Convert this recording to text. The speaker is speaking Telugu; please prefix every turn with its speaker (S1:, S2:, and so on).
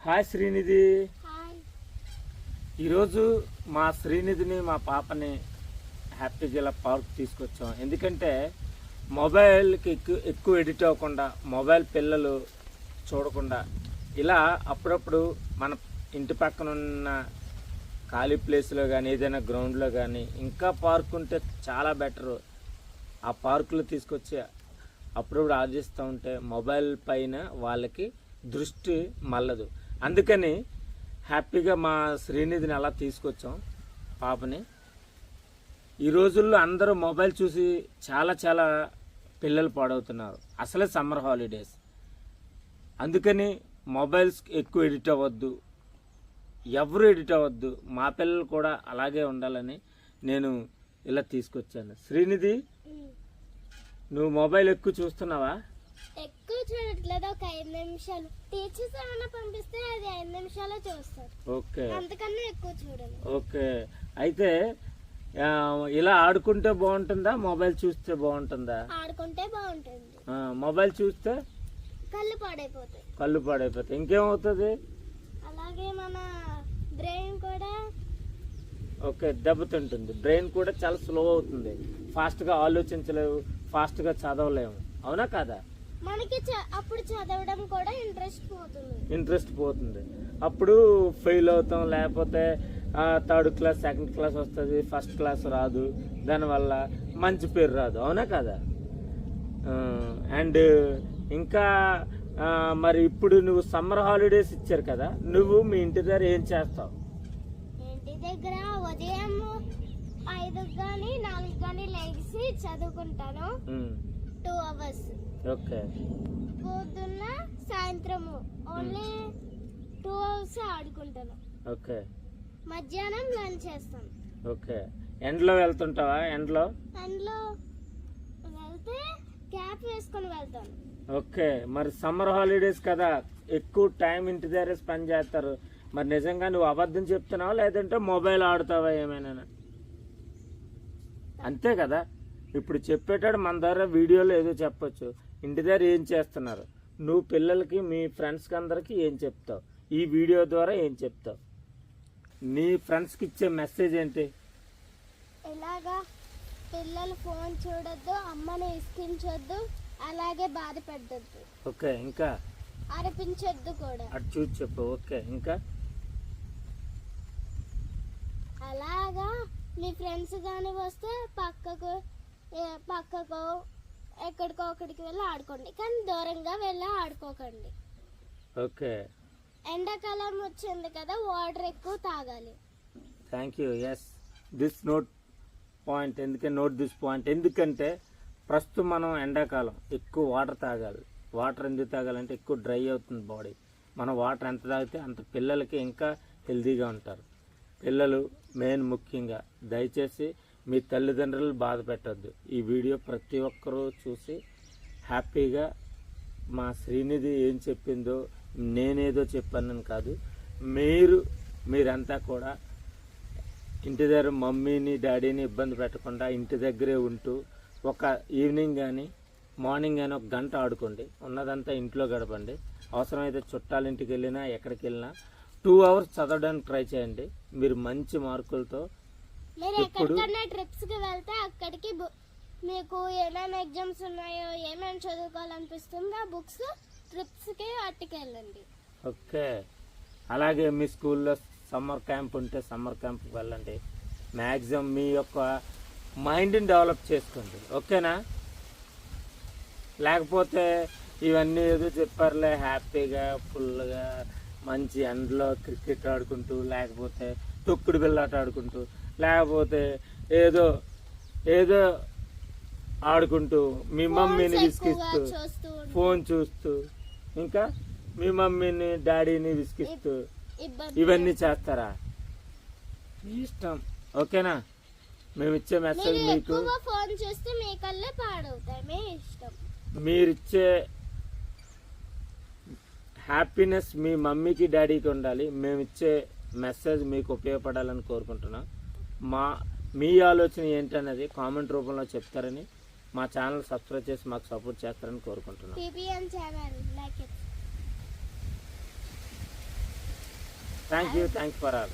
S1: హాయ్ శ్రీనిధి.
S2: హాయ్.
S1: ఈరోజు మా శ్రీనిధిని మా పాపని హ్యాపీగా ఇలా పార్క్ తీసుకొచ్చాం. ఎందుకంటే మొబైల్కి ఎక్కువ ఎడిట్ అవ్వకుండా, మొబైల్ పిల్లలు చూడకుండా ఇలా అప్పుడప్పుడు మన ఇంటి పక్కన ఉన్న ఖాళీ ప్లేస్లో కానీ ఏదైనా గ్రౌండ్లో కానీ ఇంకా పార్క్ ఉంటే చాలా బెటరు. ఆ పార్కులో తీసుకొచ్చి అప్పుడప్పుడు ఆలోచిస్తూ ఉంటే మొబైల్ పైన వాళ్ళకి దృష్టి మళ్ళదు. అందుకని హ్యాపీగా మా శ్రీనిధిని అలా తీసుకొచ్చాం పాపని. ఈ రోజుల్లో అందరూ మొబైల్ చూసి చాలా పిల్లలు పాడవుతున్నారు. అసలే సమ్మర్ హాలిడేస్, అందుకని మొబైల్స్ ఎక్కువ ఎడిట్ అవ్వద్దు, ఎవరు ఎడిట్ అవ్వద్దు, మా పిల్లలు కూడా అలాగే ఉండాలని నేను ఇలా తీసుకొచ్చాను. శ్రీనిధి, నువ్వు మొబైల్ ఎక్కువ చూస్తున్నావా?
S2: ఎక్కువ చూడట్లేదు, ఒక 5 నిమిషాలు. టీచర్స్ ఏమైనా పంపిస్తే అది 5 నిమిషాలు చూస్తారు.
S1: ఓకే,
S2: అంతకన్నా ఎక్కువ చూడను.
S1: ఓకే. అయితే ఇలా ఆడుకుంటే బాగుంటుందా, మొబైల్ చూస్తే బాగుంటుందా?
S2: ఆడుకుంటే బాగుంటుంది.
S1: మొబైల్ చూస్తే
S2: కళ్ళు
S1: పాడైపోతాయి. ఇంకేమవుతుంది?
S2: అలాగే మన బ్రెయిన్ కూడా
S1: ఓకే, దెబ్బతింటుంది. బ్రెయిన్ కూడా చాలా స్లో అవుతుంది, ఫాస్ట్గా ఆలోచించలేవు, ఫాస్ట్గా చదవలేము. అవునా కాదా?
S2: మనకి అప్పుడు చదవడం కూడా
S1: ఇంట్రెస్ట్ పోతుంది. అప్పుడు ఫెయిల్ అవుతాం, లేకపోతే 3rd క్లాస్ 2nd క్లాస్ వస్తుంది, 1st క్లాస్ రాదు, దానివల్ల మంచి పేరు రాదు. అవునా కదా? అండ్ ఇంకా మరి ఇప్పుడు నువ్వు సమ్మర్ హాలిడేస్ ఇచ్చారు కదా, నువ్వు మీ ఇంటి దగ్గర ఏం చేస్తావు?
S2: ఇంటి దగ్గర ఉదయం 5 కానీ 4 కానీ లేచి చదువుకుంటాను, 2 hours.
S1: ఓకే.
S2: పొద్దున్న సాయంత్రము ఓన్లీ 2 hours ఆడుకుంటాను.
S1: ఓకే.
S2: మధ్యాహ్నం లంచ్ చేస్తాను.
S1: ఓకే. ఎండలో వెళ్తుంటావా? ఎండలో
S2: వెళ్తే క్యాప్ వేసుకొని వెళ్తాను.
S1: ఓకే. మరి సమ్మర్ హాలిడేస్ కదా, ఎక్కువ టైం ఇంటి దగ్గర స్పెండ్ చేస్తారు. మరి నిజంగా నువ్వు అబద్ధం చెప్తున్నావా, లేదంటే మొబైల్ ఆడుతావా ఏమైనా? అంతే కదా. ఇప్పుడు చెప్పేటాడు మన దగ్గర వీడియోలో ఏదో చెప్పొచ్చు. ఇంటి దగ్గర ఏం చేస్తున్నారు, నువ్వు పిల్లలకి మీ ఫ్రెండ్స్కి అందరికి ఏం చెప్తావు, ఈ వీడియో ద్వారా ఏం చెప్తావు? నీ ఫ్రెండ్స్కి ఇచ్చే మెసేజ్ ఏంటి?
S2: ఇలాగా పిల్లలు ఫోన్ చూడొద్దు, అమ్మని ఇస్కించొద్దు, అలాగే బాధ పెట్టద్దు.
S1: ఓకే. ఇంకా
S2: అరిపించొద్దు కూడా.
S1: అటు చూసి చెప్పు. ఓకే. ఇంకా
S2: అలాగా మీ ఫ్రెండ్స్ కానీ వస్తే పక్కకు ఎక్కడికో ఒకడికి వెళ్ళి ఆడుకోండి, కానీ దూరంగా వెళ్ళి ఆడుకోకండి.
S1: ఓకే.
S2: ఎండాకాలం వచ్చింది కదా, వాటర్ ఎక్కువ తాగాలి.
S1: Thank you. Yes, this note point. Note this point. ఎందుకంటే ప్రస్తుతం మనం ఎండాకాలం ఎక్కువ వాటర్ తాగాలి. వాటర్ ఎందుకు తాగాలంటే ఎక్కువ డ్రై అవుతుంది బాడీ. మనం వాటర్ ఎంత తాగితే అంత పిల్లలకి ఇంకా హెల్తీగా ఉంటారు. పిల్లలు మెయిన్ ముఖ్యంగా. దయచేసి మీ తల్లిదండ్రులు బాధ పెట్టద్దు. ఈ వీడియో ప్రతి ఒక్కరూ చూసి హ్యాపీగా మా శ్రీనిధి ఏం చెప్పిందో, నేనేదో చెప్పానని కాదు, మీరంతా కూడా ఇంటి దగ్గర మమ్మీని డాడీని ఇబ్బంది పెట్టకుండా ఇంటి దగ్గరే ఉంటూ ఒక ఈవినింగ్ కానీ మార్నింగ్ కానీ 1 గంట ఆడుకోండి. ఉన్నదంతా ఇంట్లో గడపండి. అవసరమైతే చుట్టాలింటికి వెళ్ళినా ఎక్కడికి వెళ్ళినా 2 hours చదవడానికి ట్రై చేయండి. మీరు మంచి మార్కులతో
S2: ట్రిప్స్ కి వెళ్తే అక్కడికి మీకు ఏమేమి ఎగ్జామ్స్ ఉన్నాయో, ఏమేమి చదువుకోవాలనిపిస్తుందో ఆ బుక్స్ ట్రిప్స్ కి అట్టుకెళ్ళండి.
S1: ఓకే. అలాగే మీ స్కూల్లో సమ్మర్ క్యాంప్ ఉంటే సమ్మర్ క్యాంప్కి వెళ్ళండి. మ్యాక్సిమం మీ యొక్క మైండ్ని డెవలప్ చేసుకోండి. ఓకేనా? లేకపోతే ఇవన్నీ ఏదో చెప్పారులే, హ్యాపీగా ఫుల్గా మంచి ఎండలో క్రికెట్ ఆడుకుంటూ, లేకపోతే తొక్కుడు బిళ్ళాట ఆడుకుంటూ, లేకపోతే ఏదో ఆడుకుంటూ మీ మమ్మీని విసిగిస్తూ, ఫోన్ చూస్తూ, ఇంకా మీ మమ్మీని డాడీని విసిగిస్తూ ఇవన్నీ చేస్తారా? ఇష్టం. ఓకేనా? మేము ఇచ్చే మెసేజ్ మీకు,
S2: ఫోన్ చూస్తే మీ కళ్ళే పాడవుతాయి. మీ ఇష్టం.
S1: మీరిచ్చే హ్యాపీనెస్ మీ మమ్మీకి డాడీకి ఉండాలి. మేము ఇచ్చే మెసేజ్ మీకు ఉపయోగపడాలని కోరుకుంటున్నాం. మీ ఆలోచన ఏంటనేది కామెంట్ రూపంలో చెప్తారని, మా ఛానల్ సబ్స్క్రైబ్ చేసి మాకు సపోర్ట్ చేస్తారని కోరుకుంటున్నాం. Thank you for all.